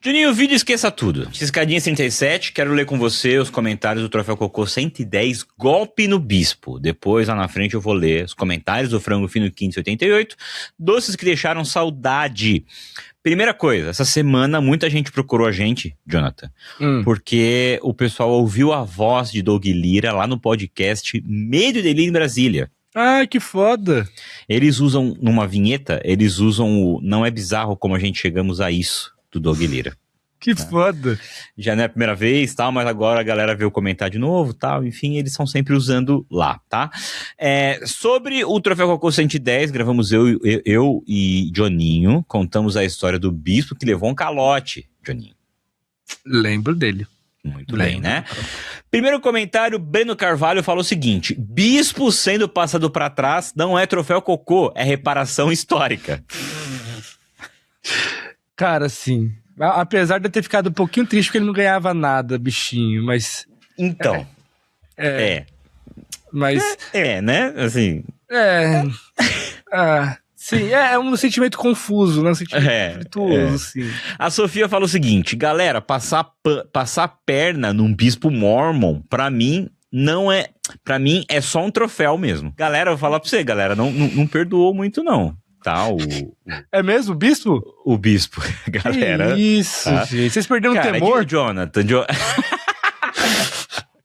Juninho, vídeo Esqueça Tudo. Ciscadinha 37, quero ler com você os comentários do Troféu Cocô 110, Golpe no Bispo. Depois, lá na frente, eu vou ler os comentários do Frango Fino 588, doces que deixaram saudade. Primeira coisa, essa semana muita gente procurou a gente, Jonathan, porque o pessoal ouviu a voz de Doug Lira lá no podcast Medo e Delírio em Brasília. Ah, que foda. Eles usam, numa vinheta, eles usam o Não é bizarro como a gente chegamos a isso, do Doug Lira. Que foda. Já não é a primeira vez, tal, mas agora a galera veio comentar de novo, tal, enfim, eles estão sempre usando lá, tá? Sobre o Troféu Cocô 110, gravamos eu e Joninho, contamos a história do bispo que levou um calote, Joninho. Lembro dele. Muito bem, né? Primeiro comentário, Breno Carvalho falou o seguinte: bispo sendo passado pra trás não é Troféu Cocô, é reparação histórica. Cara, sim. Apesar de eu ter ficado um pouquinho triste porque ele não ganhava nada, bichinho, mas... Então. Mas... né? Assim... sim, é um sentimento confuso, né? Um sentimento virtuoso, sim. A Sofia fala o seguinte: galera, passar perna num bispo mormon, pra mim, não é... Pra mim, é só um troféu mesmo. Galera, eu vou falar pra você, galera, não perdoou muito, não. Tá, É mesmo, o bispo? O bispo, galera. Que isso, tá? Gente. Vocês perderam o temor? Jonathan.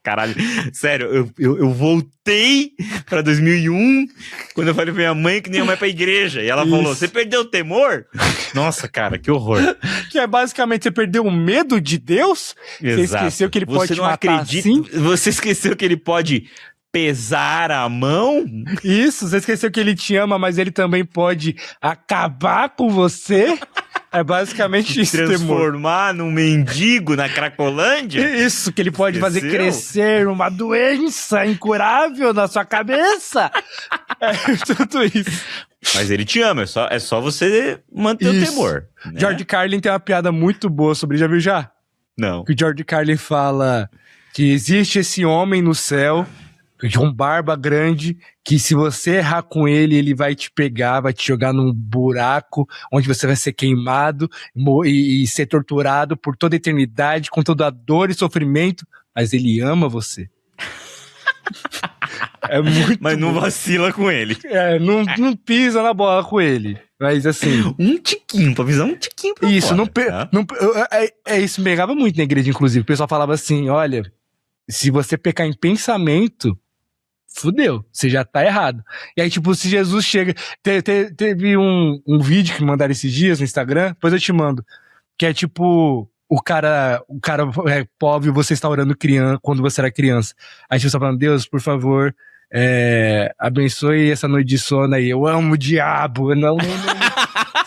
Caralho, sério, eu voltei pra 2001, quando eu falei pra minha mãe que nem ia mais pra igreja. E ela falou, você perdeu o temor? Nossa, cara, que horror. Que é basicamente, você perdeu o medo de Deus? Exato. Você esqueceu que ele pode te matar assim? Você esqueceu que ele pode... pesar a mão? Isso, você esqueceu que ele te ama, mas ele também pode acabar com você? É basicamente isso, transformar num mendigo na Cracolândia? Isso, que ele pode fazer crescer uma doença incurável na sua cabeça. É tudo isso. Mas ele te ama, é só você manter o temor. Né? George Carlin tem uma piada muito boa sobre isso, já viu já? Não. Que o George Carlin fala que existe esse homem no céu de um barba grande, que se você errar com ele, ele vai te pegar, vai te jogar num buraco, onde você vai ser queimado e ser torturado por toda a eternidade, com toda a dor e sofrimento, mas ele ama você. É muito mas não vacila com ele. Não pisa na bola com ele. Mas assim... um tiquinho, pra avisar um tiquinho pra isso, fora. Isso me pegava muito na igreja, inclusive. O pessoal falava assim, olha, se você pecar em pensamento, fudeu, você já tá errado. E aí, tipo, se Jesus chega... Teve um vídeo que me mandaram esses dias no Instagram, depois eu te mando, que é tipo... O cara é pobre e você está orando quando você era criança. Aí você está falando, Deus, por favor, abençoe essa noite de sono aí. Eu amo o diabo. Não.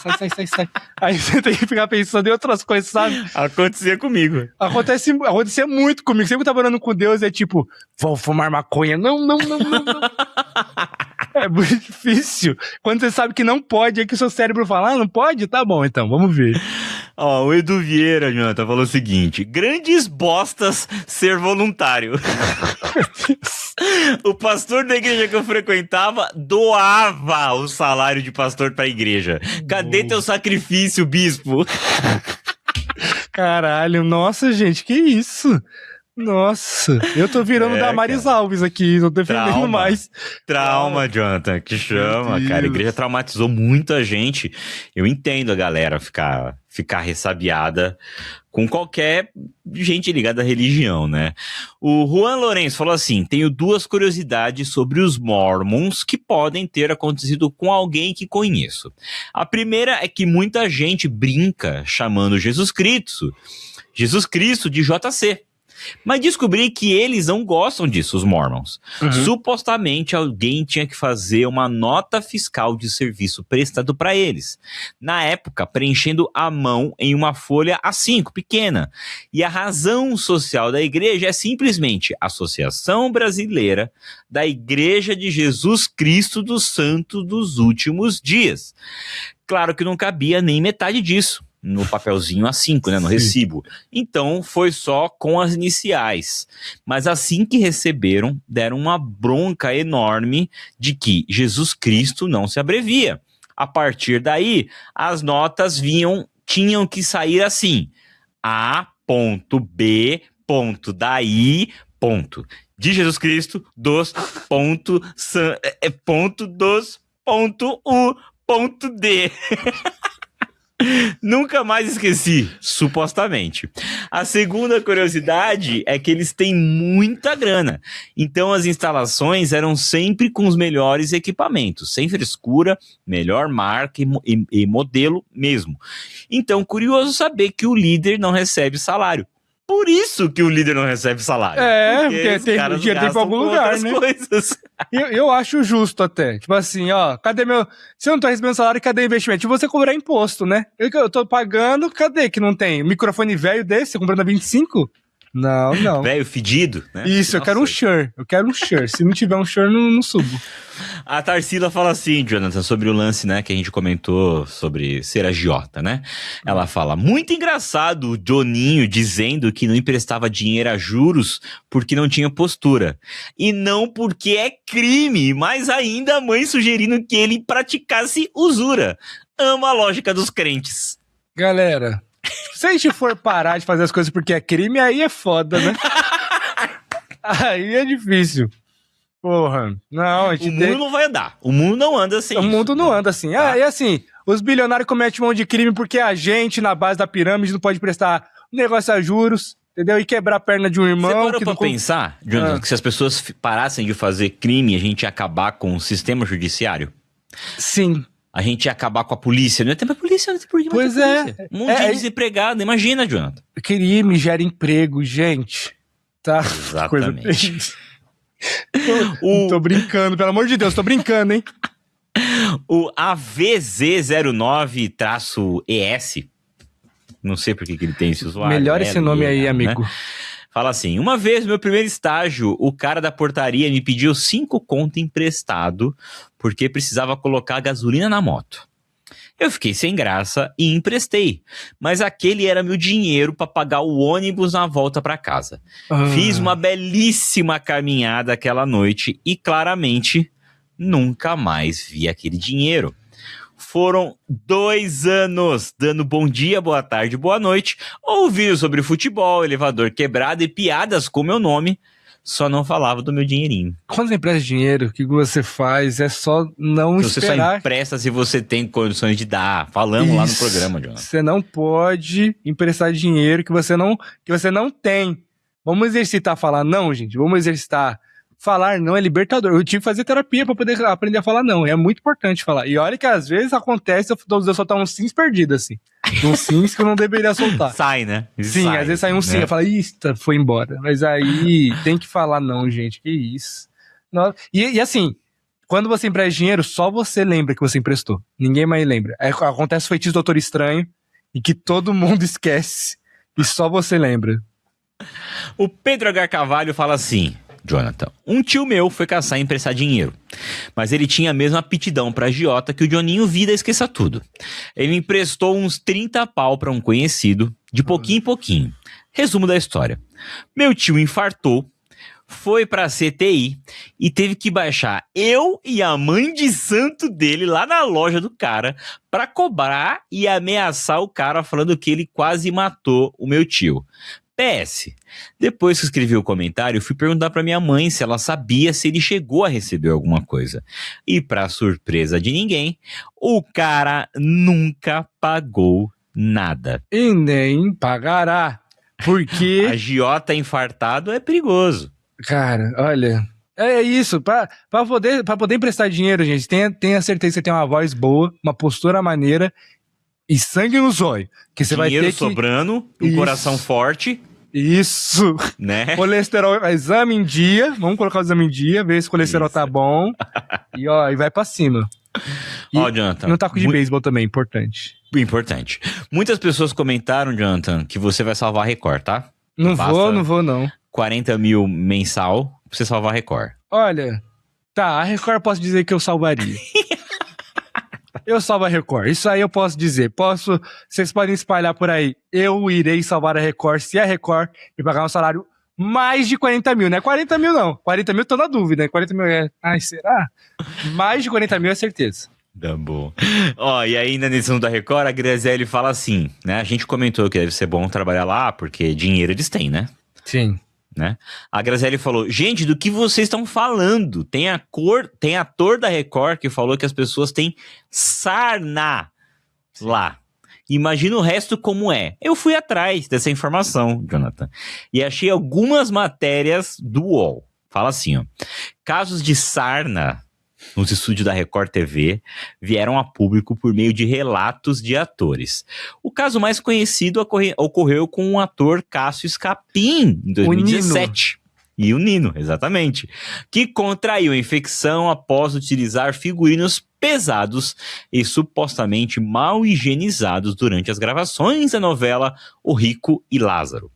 Sai. Aí você tem que ficar pensando em outras coisas, sabe? Acontecia comigo. Acontecia muito comigo. Sempre que eu tava orando com Deus, é tipo, vou fumar maconha. Não. É muito difícil. Quando você sabe que não pode, é que o seu cérebro fala, não pode? Tá bom, então, vamos ver. Ó, o Edu Vieira, Jonathan, falou o seguinte: grandes bostas ser voluntário. O pastor da igreja que eu frequentava doava o salário de pastor pra igreja. Cadê teu sacrifício, bispo? Caralho, nossa, gente, que isso? Nossa, eu tô virando Damaris Alves aqui, não defendendo mais. Trauma, Jonathan, que chama, cara. A igreja traumatizou muita gente. Eu entendo a galera ficar ressabiada com qualquer gente ligada à religião, né? O Juan Lourenço falou assim: tenho duas curiosidades sobre os Mormons que podem ter acontecido com alguém que conheço. A primeira é que muita gente brinca chamando Jesus Cristo de JC. Mas descobri que eles não gostam disso, os Mormons. Supostamente alguém tinha que fazer uma nota fiscal de serviço prestado para eles. Na época, preenchendo à mão em uma folha A5, pequena. E a razão social da igreja é simplesmente Associação Brasileira da Igreja de Jesus Cristo dos Santos dos Últimos Dias. Claro que não cabia nem metade disso no papelzinho A5, né, no recibo. Então, foi só com as iniciais. Mas assim que receberam, deram uma bronca enorme de que Jesus Cristo não se abrevia. A partir daí, as notas tinham que sair assim: A.B. Daí. De Jesus Cristo, D. Nunca mais esqueci, supostamente. A segunda curiosidade é que eles têm muita grana. Então as instalações eram sempre com os melhores equipamentos, sem frescura, melhor marca e modelo mesmo. Então, curioso saber que o líder não recebe salário. Por isso que o líder não recebe salário. Porque tem dinheiro tem pra algum lugar, né? Coisas. Eu acho justo até. Tipo assim, ó, cadê meu... Se eu não tô recebendo salário, cadê o investimento? E você cobrar imposto, né? Eu tô pagando, cadê que não tem? Microfone velho desse, você comprando a 25? Não. Velho fedido, né? Isso, eu quero um Shure. Se não tiver um Shure, não subo. A Tarsila fala assim, Jonathan, sobre o lance, né, que a gente comentou sobre ser agiota, né? Ela fala, muito engraçado o Joninho dizendo que não emprestava dinheiro a juros porque não tinha postura. E não porque é crime, mas ainda a mãe sugerindo que ele praticasse usura. Ama a lógica dos crentes. Galera, se a gente for parar de fazer as coisas porque é crime, aí é foda, né? Aí é difícil. Porra, não, a gente O mundo não vai andar. O mundo não anda assim. O mundo não anda assim. Tá? E assim, os bilionários cometem um monte de crime porque a gente, na base da pirâmide, não pode prestar negócio a juros, entendeu? E quebrar a perna de um irmão. Você parou pra pensar, Jonathan, que se as pessoas parassem de fazer crime, a gente ia acabar com o sistema judiciário? Sim. A gente ia acabar com a polícia. Não ia ter mais polícia, não ia ter por que mais ter polícia. Um monte de desempregado, imagina, Jonathan. Crime gera emprego, gente. Tá? Exatamente. Tô brincando, pelo amor de Deus, tô brincando, hein? O AVZ09-ES, não sei por que ele tem esse usuário. Melhor esse nome aí, amigo. Né? Fala assim, uma vez, no meu primeiro estágio, o cara da portaria me pediu 5 conto emprestado porque precisava colocar gasolina na moto. Eu fiquei sem graça e emprestei, mas aquele era meu dinheiro para pagar o ônibus na volta para casa. Fiz uma belíssima caminhada aquela noite e claramente nunca mais vi aquele dinheiro. Foram 2 anos dando bom dia, boa tarde, boa noite, ouvindo sobre futebol, elevador quebrado e piadas com meu nome, só não falava do meu dinheirinho. Quando você empresta dinheiro, o que você faz é só não você esperar. Você só empresta se você tem condições de dar. Falamos lá no programa, Jonathan. Você não pode emprestar dinheiro que você não tem. Vamos exercitar falar não, gente. Vamos exercitar. Falar não é libertador. Eu tive que fazer terapia pra poder aprender a falar não. É muito importante falar. E olha que às vezes acontece eu soltar uns sims perdidos, assim. Uns sims que eu não deveria soltar. Sai, né? Sim, às vezes sai um sim. Eu falo, foi embora. Mas aí tem que falar não, gente. Que isso. E assim, quando você empresta dinheiro, só você lembra que você emprestou. Ninguém mais lembra. Acontece o feitiço do Doutor Estranho e que todo mundo esquece. E só você lembra. O Pedro H. Carvalho fala assim... Jonathan, um tio meu foi caçar e emprestar dinheiro, mas ele tinha a mesma aptidão pra agiota que o Joninho Vida esqueça tudo. Ele emprestou uns 30 pau pra um conhecido, de pouquinho em pouquinho. Resumo da história. Meu tio infartou, foi pra CTI e teve que baixar eu e a mãe de santo dele lá na loja do cara pra cobrar e ameaçar o cara falando que ele quase matou o meu tio. PS, depois que escrevi o comentário, fui perguntar pra minha mãe se ela sabia se ele chegou a receber alguma coisa. E pra surpresa de ninguém, o cara nunca pagou nada. E nem pagará, porque... Agiota infartado é perigoso. Cara, olha... É isso, pra poder emprestar dinheiro, gente, tenha certeza que você tem uma voz boa, uma postura maneira... E sangue no zóio. Que você vai ter dinheiro sobrando, um coração forte. Isso. Né? Colesterol, exame em dia. Vamos colocar o exame em dia, ver se o colesterol tá bom. E vai pra cima. Ó, Jonathan. No taco de beisebol também, importante. Importante. Muitas pessoas comentaram, Jonathan, que você vai salvar a Record, tá? Não vou, não. 40 mil mensal pra você salvar a Record. Olha, tá, a Record eu posso dizer que eu salvaria. Eu salvo a Record, isso aí eu posso dizer. Vocês podem espalhar por aí. Eu irei salvar a Record se a Record me pagar um salário mais de 40 mil. Não é 40 mil, não. 40 mil tô na dúvida, né? 40 mil é... Ai, será? Mais de 40 mil é certeza. Tá bom. Ó, e ainda nesse assunto da Record, a Graziele fala assim, né? A gente comentou que deve ser bom trabalhar lá, porque dinheiro eles têm, né? Sim. Né? A Graziele falou, gente, do que vocês estão falando? Tem ator da Record que falou que as pessoas têm sarna lá. Imagina o resto como é. Eu fui atrás dessa informação, Jonathan, e achei algumas matérias do UOL. Fala assim, ó. Casos de sarna nos estúdios da Record TV vieram a público por meio de relatos de atores. O caso mais conhecido ocorreu com o ator Cássio Scapim, em 2017. E o Nino, exatamente. Que contraiu a infecção após utilizar figurinos pesados e supostamente mal higienizados durante as gravações da novela O Rico e Lázaro.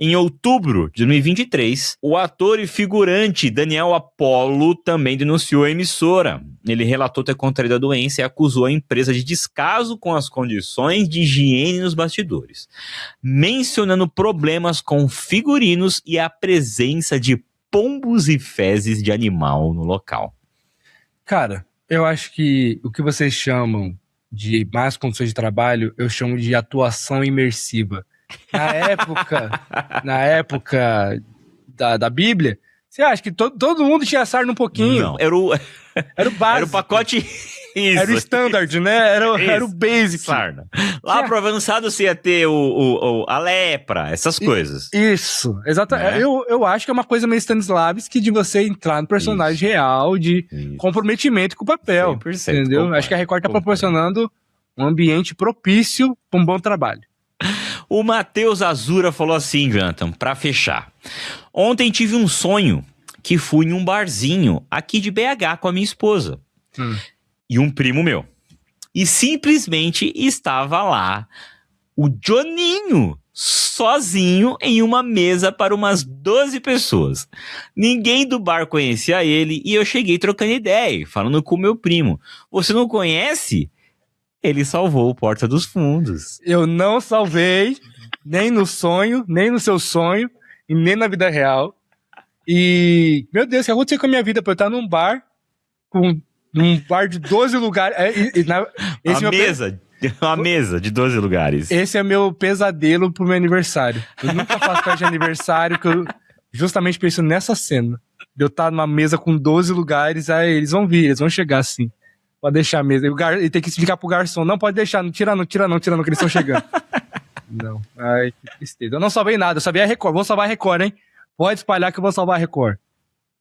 Em outubro de 2023, o ator e figurante Daniel Apollo também denunciou a emissora. Ele relatou ter contraído a doença e acusou a empresa de descaso com as condições de higiene nos bastidores, mencionando problemas com figurinos e a presença de pombos e fezes de animal no local. Cara, eu acho que o que vocês chamam de más condições de trabalho, eu chamo de atuação imersiva. Na época da Bíblia, você acha que todo mundo tinha sarna um pouquinho? Não, era o básico. Era o pacote... Isso. Era o standard, né? Era o basic. Sarna. Lá pro avançado você ia ter a lepra, essas coisas. Isso, exatamente. Eu acho que é uma coisa meio Stanislavski de você entrar no personagem real, de comprometimento com o papel. 100%, entendeu? Concordo, acho que a Record tá proporcionando um ambiente propício para um bom trabalho. O Matheus Azura falou assim, Jonathan, pra fechar. Ontem tive um sonho que fui em um barzinho aqui de BH com a minha esposa. E um primo meu. E simplesmente estava lá o Joninho, sozinho em uma mesa para umas 12 pessoas. Ninguém do bar conhecia ele e eu cheguei trocando ideia, falando com o meu primo. Você não conhece? Ele salvou o Porta dos Fundos. Eu não salvei, nem no sonho, nem no seu sonho, e nem na vida real. E, meu Deus, o que aconteceu com a minha vida? Pra eu estar num bar de 12 lugares. Uma mesa de 12 lugares. Esse é meu pesadelo pro meu aniversário. Eu nunca faço festa de aniversário, que eu justamente penso nessa cena. De eu estar numa mesa com 12 lugares, aí eles vão vir, eles vão chegar assim. Pode deixar a mesa. E tem que explicar pro garçom. Não, pode deixar, não tira não, que eles estão chegando. Não. Ai, que tristeza. Eu não salvei nada, eu salvei a Record. Vou salvar a Record, hein? Pode espalhar que eu vou salvar a Record.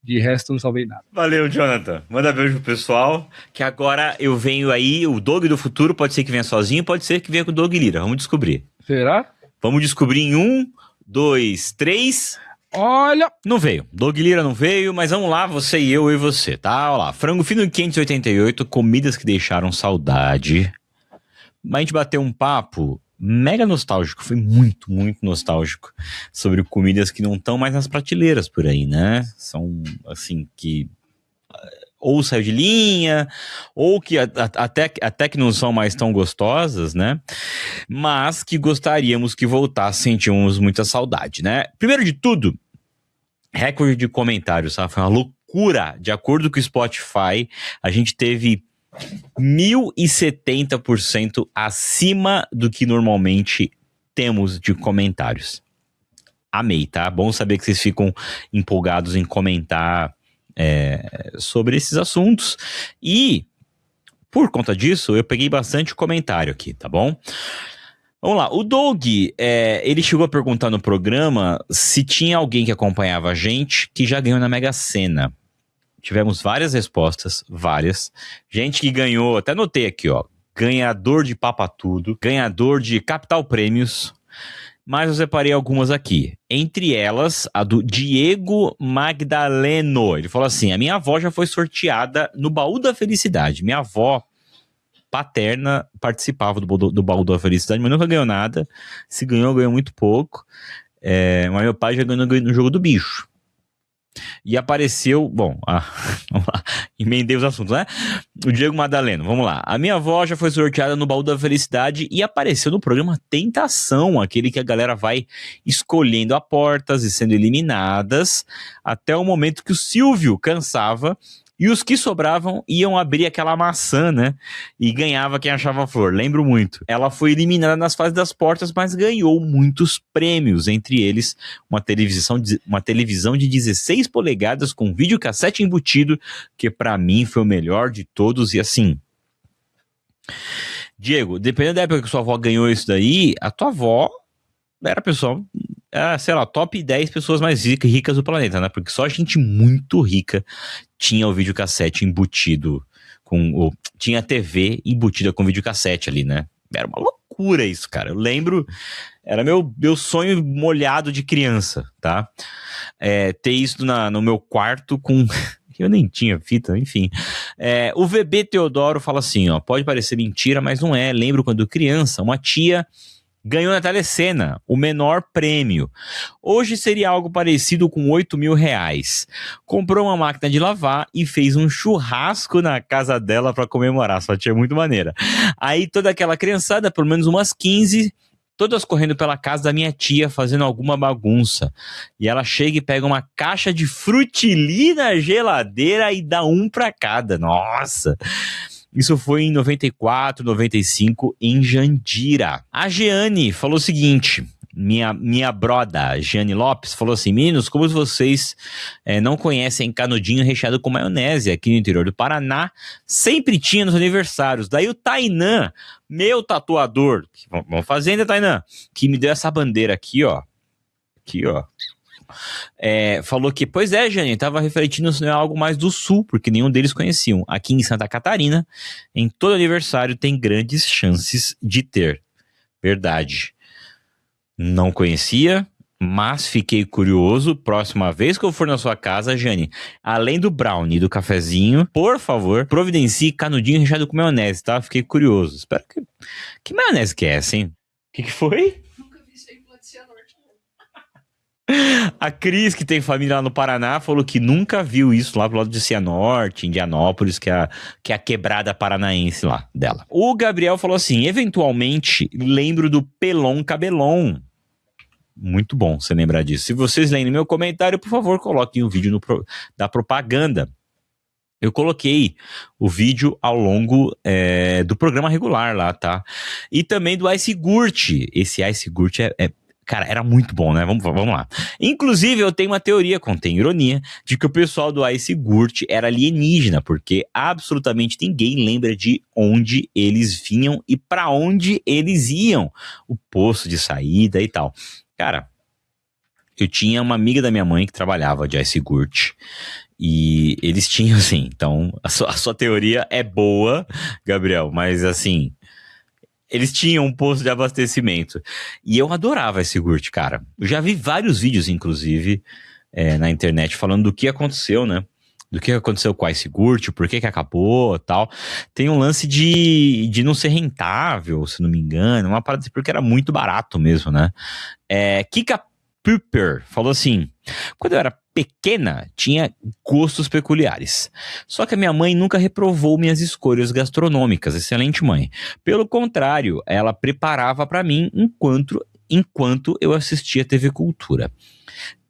De resto, eu não salvei nada. Valeu, Jonathan. Manda beijo pro pessoal. Que agora eu venho aí, o Doug do futuro, pode ser que venha sozinho, pode ser que venha com o Doug Lira. Vamos descobrir. Será? Vamos descobrir em 1, 2, 3... Olha! Não veio. Doug Lira não veio, mas vamos lá, você e eu e você, tá? Olha lá. Frango fino 588, comidas que deixaram saudade. Mas a gente bateu um papo mega nostálgico, foi muito, muito nostálgico, sobre comidas que não estão mais nas prateleiras por aí, né? São, assim, que ou saiu de linha, ou que até que não são mais tão gostosas, né? Mas que gostaríamos que voltassem, sentíamos muita saudade, né? Primeiro de tudo, recorde de comentários, sabe? Foi uma loucura. De acordo com o Spotify, a gente teve 1070% acima do que normalmente temos de comentários. Amei, tá? Bom saber que vocês ficam empolgados em comentar sobre esses assuntos. E, por conta disso, eu peguei bastante comentário aqui, tá bom? Vamos lá, o Doug, ele chegou a perguntar no programa se tinha alguém que acompanhava a gente que já ganhou na Mega Sena. Tivemos várias respostas, várias. Gente que ganhou, até anotei aqui, ó, ganhador de Papa Tudo, ganhador de Capital Prêmios, mas eu separei algumas aqui. Entre elas, a do Diego Magdaleno. Ele falou assim, a minha avó já foi sorteada no Baú da Felicidade. Minha avó paterna participava do Baú da Felicidade, mas nunca ganhou nada. Se ganhou, ganhou muito pouco. Mas meu pai já ganhou no Jogo do Bicho. E apareceu, vamos lá, emendei os assuntos, né? O Diego Madaleno, vamos lá. A minha avó já foi sorteada no Baú da Felicidade e apareceu no programa Tentação, aquele que a galera vai escolhendo aportas e sendo eliminadas, até o momento que o Silvio cansava E os que sobravam iam abrir aquela maçã, né? E ganhava quem achava a flor. Lembro muito. Ela foi eliminada nas fases das portas, mas ganhou muitos prêmios. Entre eles, uma televisão de 16 polegadas com videocassete embutido, que pra mim foi o melhor de todos. E assim... Diego, dependendo da época que sua avó ganhou isso daí, a tua avó era pessoal... sei lá, top 10 pessoas mais ricas do planeta, né? Porque só gente muito rica tinha o videocassete embutido tinha a TV embutida com videocassete ali, né? Era uma loucura isso, cara. Eu lembro, era meu sonho molhado de criança, tá? Ter isso no meu quarto com... Eu nem tinha fita, enfim. O VB Teodoro fala assim, ó, pode parecer mentira, mas não é. Lembro quando criança, uma tia... ganhou na Telecena o menor prêmio. Hoje seria algo parecido com 8 mil reais. Comprou uma máquina de lavar e fez um churrasco na casa dela para comemorar. Sua tia é muito maneira. Aí toda aquela criançada, pelo menos umas 15, todas correndo pela casa da minha tia, fazendo alguma bagunça. E ela chega e pega uma caixa de frutili na geladeira e dá um para cada. Nossa! Isso foi em 94, 95, em Jandira. A Jeane falou o seguinte, minha broda, Jeane Lopes, falou assim, meninos, como vocês não conhecem canudinho recheado com maionese aqui no interior do Paraná, sempre tinha nos aniversários. Daí o Tainan, meu tatuador, vamos fazendo, Tainan, que me deu essa bandeira aqui, ó. Aqui, ó. Falou que, pois é, Jane, estava refletindo se não é algo mais do sul, porque nenhum deles conheciam. Aqui em Santa Catarina, em todo aniversário tem grandes chances de ter. Verdade. Não conhecia, mas fiquei curioso. Próxima vez que eu for na sua casa, Jane, além do brownie e do cafezinho, por favor, providencie canudinho recheado com maionese, tá? Fiquei curioso. Espero que... Que maionese que é essa, hein? O que foi? A Cris, que tem família lá no Paraná, falou que nunca viu isso lá pro lado de Cianorte, Indianópolis, que é a quebrada paranaense lá dela. O Gabriel falou assim, eventualmente lembro do Pelon Cabelon. Muito bom você lembrar disso. Se vocês lerem meu comentário, por favor, coloquem o vídeo da propaganda. Eu coloquei o vídeo ao longo do programa regular lá, tá? E também do Ice Gurt. Esse Ice Gurt cara, era muito bom, né? Vamos lá. Inclusive, eu tenho uma teoria, contém ironia, de que o pessoal do Ice Gurt era alienígena, porque absolutamente ninguém lembra de onde eles vinham e para onde eles iam. O posto de saída e tal. Cara, eu tinha uma amiga da minha mãe que trabalhava de Ice Gurt. E eles tinham, assim, então a sua teoria é boa, Gabriel, mas assim... Eles tinham um posto de abastecimento. E eu adorava esse iogurte, cara. Eu já vi vários vídeos, inclusive, na internet, falando do que aconteceu, né? Do que aconteceu com esse iogurte, por que acabou e tal. Tem um lance de não ser rentável, se não me engano. Uma parada porque era muito barato mesmo, né? Kika Pupper falou assim... Quando eu era pequena, tinha gostos peculiares. Só que a minha mãe nunca reprovou minhas escolhas gastronômicas. Excelente mãe. Pelo contrário, ela preparava para mim enquanto eu assistia TV Cultura.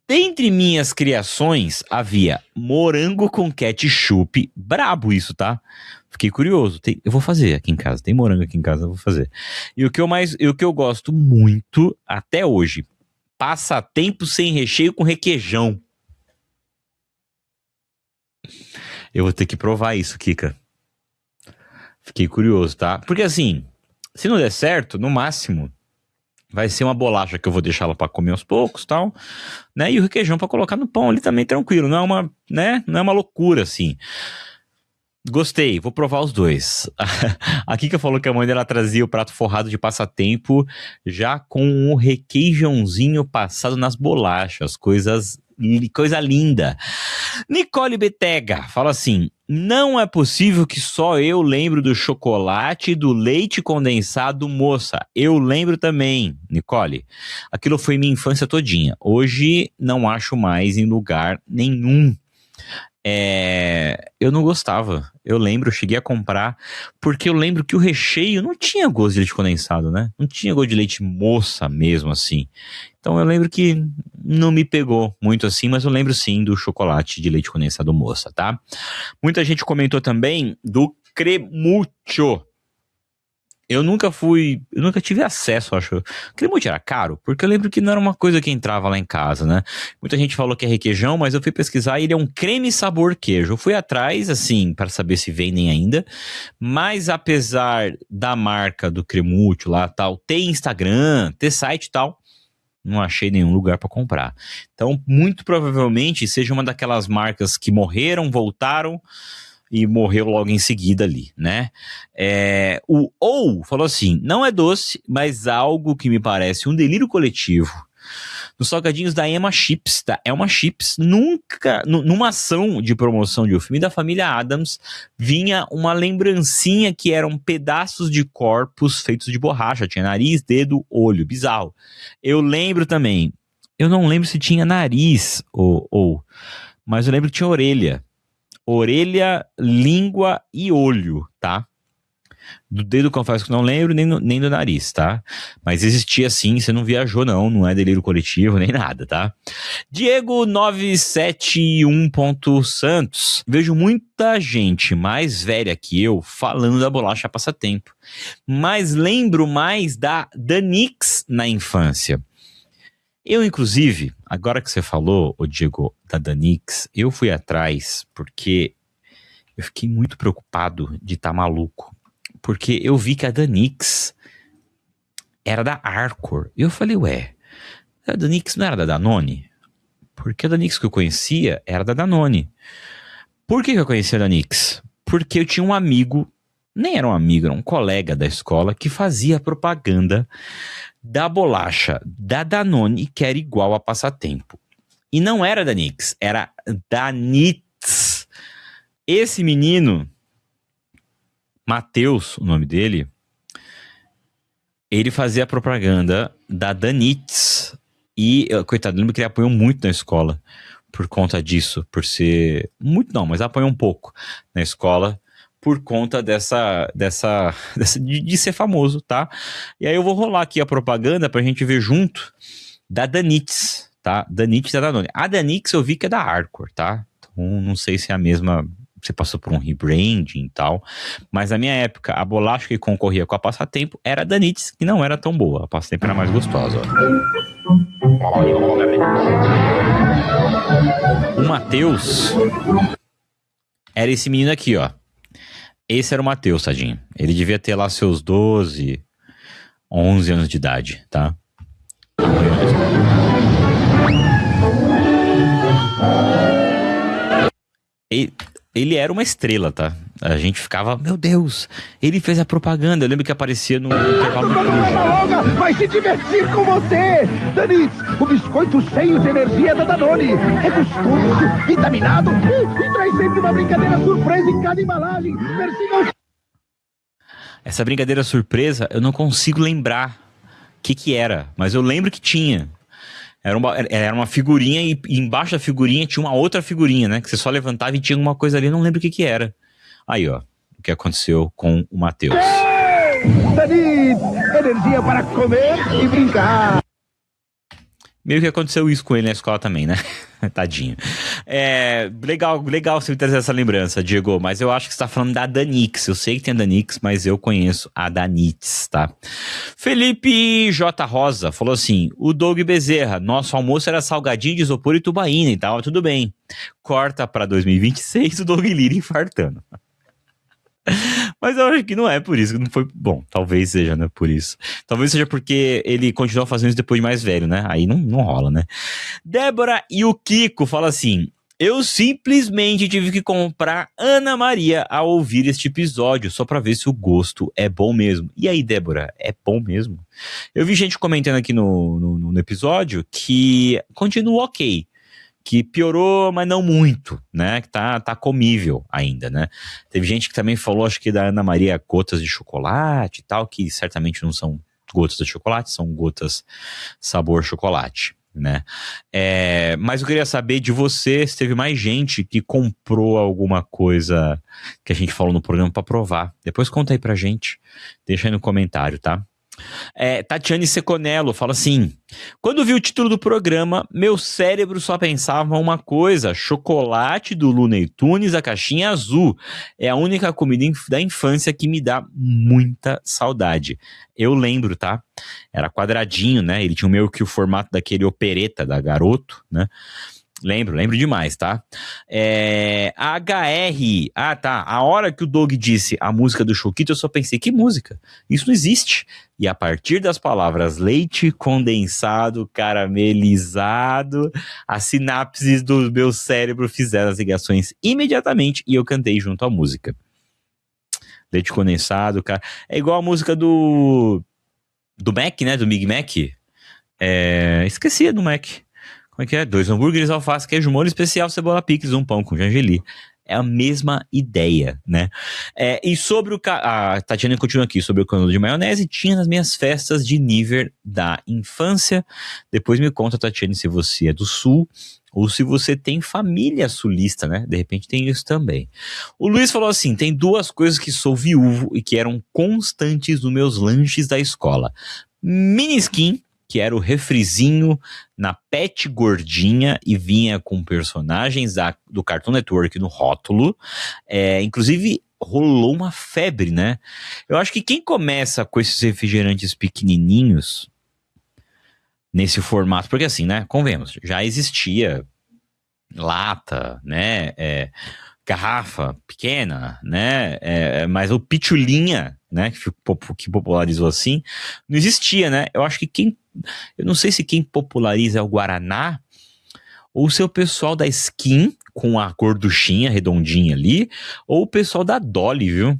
Dentre minhas criações, havia morango com ketchup. Brabo isso, tá? Fiquei curioso. Eu vou fazer aqui em casa. Tem morango aqui em casa, eu vou fazer. E o que eu gosto muito até hoje... Passatempo sem recheio com requeijão. Eu vou ter que provar isso, Kika. Fiquei curioso, tá? Porque assim, se não der certo, no máximo, vai ser uma bolacha que eu vou deixar ela pra comer aos poucos, tal, né? E o requeijão pra colocar no pão ali também tranquilo. Não é uma, né? Não é uma loucura, assim. Gostei, vou provar os dois. A Kika falou que a mãe dela trazia o prato forrado de passatempo já com um requeijãozinho passado nas bolachas, coisa linda. Nicole Betega fala assim, não é possível que só eu lembro do chocolate e do leite condensado, moça. Eu lembro também, Nicole. Aquilo foi minha infância todinha. Hoje não acho mais em lugar nenhum. Eu não gostava. Eu lembro, eu cheguei a comprar, porque eu lembro que o recheio não tinha gosto de leite condensado, né? Não tinha gosto de leite moça mesmo, assim. Então eu lembro que não me pegou muito assim, mas eu lembro sim do chocolate de leite condensado moça, tá? Muita gente comentou também do Cremuccio. Eu nunca tive acesso, acho. Cremuccio era caro, porque eu lembro que não era uma coisa que entrava lá em casa, né? Muita gente falou que é requeijão, mas eu fui pesquisar e ele é um creme sabor queijo. Eu fui atrás, assim, para saber se vendem ainda, mas apesar da marca do Cremuccio lá, tal, ter Instagram, ter site e tal, não achei nenhum lugar para comprar. Então, muito provavelmente seja uma daquelas marcas que morreram, voltaram e morreu logo em seguida ali, né? Ou falou assim, não é doce, mas algo que me parece um delírio coletivo. Nos salgadinhos da Emma Chips, tá? Emma Chips, numa ação de promoção de um filme da família Addams, vinha uma lembrancinha que eram pedaços de corpos feitos de borracha. Tinha nariz, dedo, olho. Bizarro. Eu lembro também, eu não lembro se tinha nariz mas eu lembro que tinha orelha, língua e olho, tá? Do dedo, confesso que não lembro, nem do nariz, tá? Mas existia sim, você não viajou não é delírio coletivo, nem nada, tá? Diego 971 Santos. Vejo muita gente mais velha que eu falando da bolacha passatempo. Mas lembro mais da Danix na infância. Eu, inclusive, agora que você falou, Diego, da Danix, eu fui atrás porque eu fiquei muito preocupado de estar maluco. Porque eu vi que a Danix era da Arcor. E eu falei, a Danix não era da Danone? Porque a Danix que eu conhecia era da Danone. Por que eu conhecia a Danix? Porque eu tinha um amigo, nem era um amigo, era um colega da escola, que fazia propaganda da bolacha da Danone, que era igual a passatempo. E não era Danix, era Danitz. Esse menino, Matheus, o nome dele, ele fazia propaganda da Danitz. E, coitado, eu lembro que ele apoiou muito na escola por conta disso, por ser... Muito não, mas apoiou um pouco na escola por conta de ser famoso, tá? E aí eu vou rolar aqui a propaganda pra gente ver junto da Danitz, tá? Danitz da Danone. A Danix eu vi que é da Arcor, tá? Então não sei se é a mesma... Você passou por um rebranding e tal. Mas na minha época, a bolacha que concorria com a Passatempo era a Danitz, que não era tão boa. A Passatempo era mais gostosa, ó. O Matheus era esse menino aqui, ó. Esse era o Matheus, tadinho. Ele devia ter lá seus 12, 11 anos de idade, tá? Ele era uma estrela, tá? A gente ficava, meu Deus, ele fez a propaganda. Eu lembro que aparecia no intervalo do Cruz. Vai se divertir com você! Danitz, o biscoito cheio de energia da Danone. É gostoso, vitaminado e traz sempre uma brincadeira surpresa em cada embalagem. Essa brincadeira surpresa, eu não consigo lembrar o que era, mas eu lembro que tinha. Era uma figurinha e embaixo da figurinha tinha uma outra figurinha, né? Que você só levantava e tinha alguma coisa ali, eu não lembro o que era. Aí, ó, o que aconteceu com o Matheus. Danitz, energia para comer e brincar. Meio que aconteceu isso com ele na escola também, né? Tadinho. Legal você trazer essa lembrança, Diego, mas eu acho que você tá falando da Danix. Eu sei que tem a Danix, mas eu conheço a Danitz, tá? Felipe J. Rosa falou assim, o Doug Bezerra, nosso almoço era salgadinho de isopor e tubaína e tal, tudo bem. Corta pra 2026 o Doug Lira infartando. Mas eu acho que não é por isso, que não foi... Bom, talvez seja, né, por isso. Talvez seja porque ele continuou fazendo isso depois de mais velho, né? Aí não rola, né? Débora e o Kiko fala assim, eu simplesmente tive que comprar Ana Maria ao ouvir este episódio, só pra ver se o gosto é bom mesmo. E aí, Débora, é bom mesmo? Eu vi gente comentando aqui no episódio que continua ok. Que piorou, mas não muito, né? Que tá comível ainda, né? Teve gente que também falou, acho que da Ana Maria, gotas de chocolate e tal, que certamente não são gotas de chocolate, são gotas sabor chocolate, né? Mas eu queria saber de você se teve mais gente que comprou alguma coisa que a gente falou no programa pra provar. Depois conta aí pra gente, deixa aí no comentário, tá? Tatiane Seconello fala assim: quando vi o título do programa, meu cérebro só pensava uma coisa: chocolate do Looney Tunes, a caixinha azul. É a única comida da infância que me dá muita saudade. Eu lembro, tá? Era quadradinho, né? Ele tinha meio que o formato daquele opereta da Garoto, né? Lembro demais, tá? HR. Ah, tá. A hora que o Doug disse a música do Choquito, eu só pensei, que música? Isso não existe. E a partir das palavras leite condensado, caramelizado, as sinapses do meu cérebro fizeram as ligações imediatamente e eu cantei junto à música. Leite condensado, cara. É igual a música do Mac, né? Do Big Mac. Esqueci do Mac. Como é que é? 2 hambúrgueres, alface, queijo, molho especial, cebola pix, um pão com gergelim. É a mesma ideia, né? E sobre a Tatiana continua aqui, sobre o canudo de maionese, tinha nas minhas festas de nível da infância. Depois me conta, Tatiana, se você é do sul ou se você tem família sulista, né? De repente tem isso também. O Luiz falou assim, tem 2 coisas que sou viúvo e que eram constantes nos meus lanches da escola. Miniskin, que era o refrizinho na Pet Gordinha e vinha com personagens do Cartoon Network no rótulo. Inclusive, rolou uma febre, né? Eu acho que quem começa com esses refrigerantes pequenininhos, nesse formato, porque assim, né? Convenhamos, já existia lata, né? Garrafa pequena, né? Mas o pitulinha, né? Que popularizou assim, não existia, né? Eu acho que eu não sei se quem populariza é o Guaraná ou se é o pessoal da Skin com a gorduchinha redondinha ali, ou o pessoal da Dolly, viu?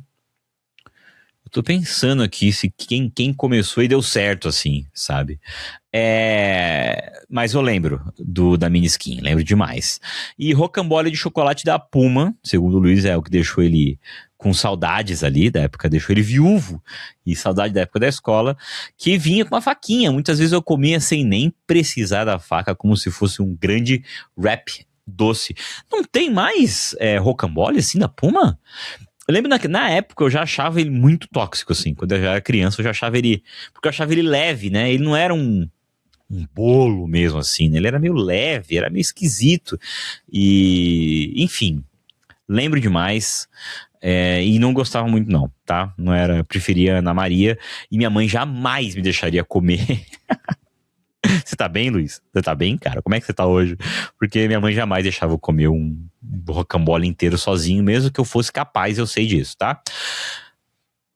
Eu tô pensando aqui se quem começou e deu certo, assim, sabe? Mas eu lembro da Miniskin, lembro demais. E rocambole de chocolate da Puma, segundo o Luiz, é o que deixou ele com saudades ali da época, deixou ele viúvo e saudade da época da escola, que vinha com uma faquinha. Muitas vezes eu comia sem nem precisar da faca, como se fosse um grande wrap doce. Não tem mais rocambole assim da Puma? Eu lembro na época eu já achava ele muito tóxico, assim. Quando eu já era criança, eu já achava ele... Porque eu achava ele leve, né? Ele não era um bolo mesmo, assim, né? Ele era meio leve, era meio esquisito. E... Enfim, lembro demais. E não gostava muito, não, tá? Não era... Eu preferia Ana Maria. E minha mãe jamais me deixaria comer... Você tá bem, Luiz? Você tá bem, cara? Como é que você tá hoje? Porque minha mãe jamais deixava eu comer um rocambole inteiro sozinho, mesmo que eu fosse capaz, eu sei disso, tá?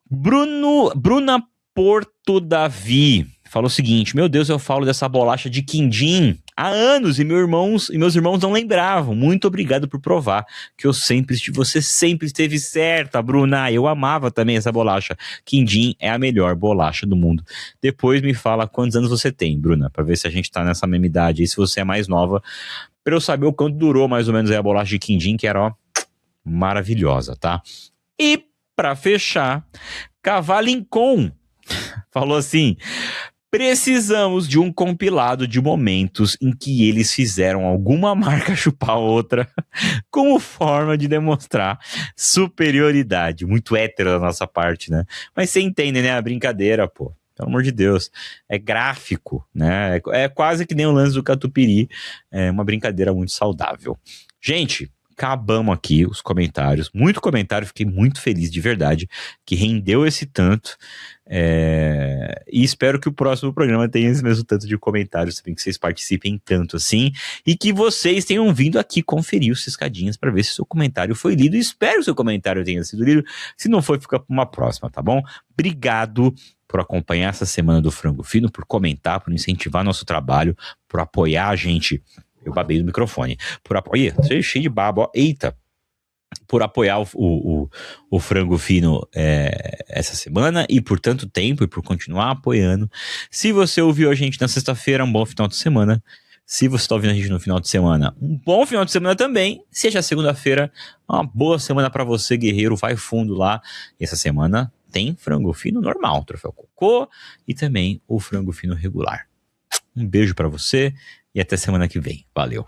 Bruna Porto Davi falou o seguinte: meu Deus, eu falo dessa bolacha de quindim há anos e meus irmãos não lembravam. Muito obrigado por provar que você sempre esteve certa, Bruna. Eu amava também essa bolacha. Quindim é a melhor bolacha do mundo. Depois me fala quantos anos você tem, Bruna, pra ver se a gente tá nessa mesma idade e se você é mais nova, pra eu saber o quanto durou mais ou menos a bolacha de quindim, que era, ó, maravilhosa, tá? E pra fechar, Cavalincon falou assim: precisamos de um compilado de momentos em que eles fizeram alguma marca chupar outra como forma de demonstrar superioridade. Muito hétero da nossa parte, né? Mas você entende, né? A brincadeira, pô. Pelo amor de Deus. É gráfico, né? É quase que nem o lance do catupiry. É uma brincadeira muito saudável. Gente, acabamos aqui os comentários. Muito comentário, fiquei muito feliz de verdade que rendeu esse tanto. E espero que o próximo programa tenha esse mesmo tanto de comentários, também que vocês participem tanto assim, e que vocês tenham vindo aqui conferir os Ciscadinhas para ver se o seu comentário foi lido. Espero que o seu comentário tenha sido lido. Se não foi, fica para uma próxima, tá bom? Obrigado por acompanhar essa semana do Frango Fino, por comentar, por incentivar nosso trabalho, por apoiar a gente. Eu babei do microfone. Por apoiar. Você é cheio de baba, ó. Eita! Por apoiar o Frango Fino essa semana e por tanto tempo e por continuar apoiando. Se você ouviu a gente na sexta-feira, um bom final de semana. Se você está ouvindo a gente no final de semana, um bom final de semana também. Seja segunda-feira, uma boa semana para você, guerreiro. Vai fundo lá. Essa semana tem Frango Fino normal, Troféu Cocô, e também o Frango Fino regular. Um beijo para você e até semana que vem. Valeu!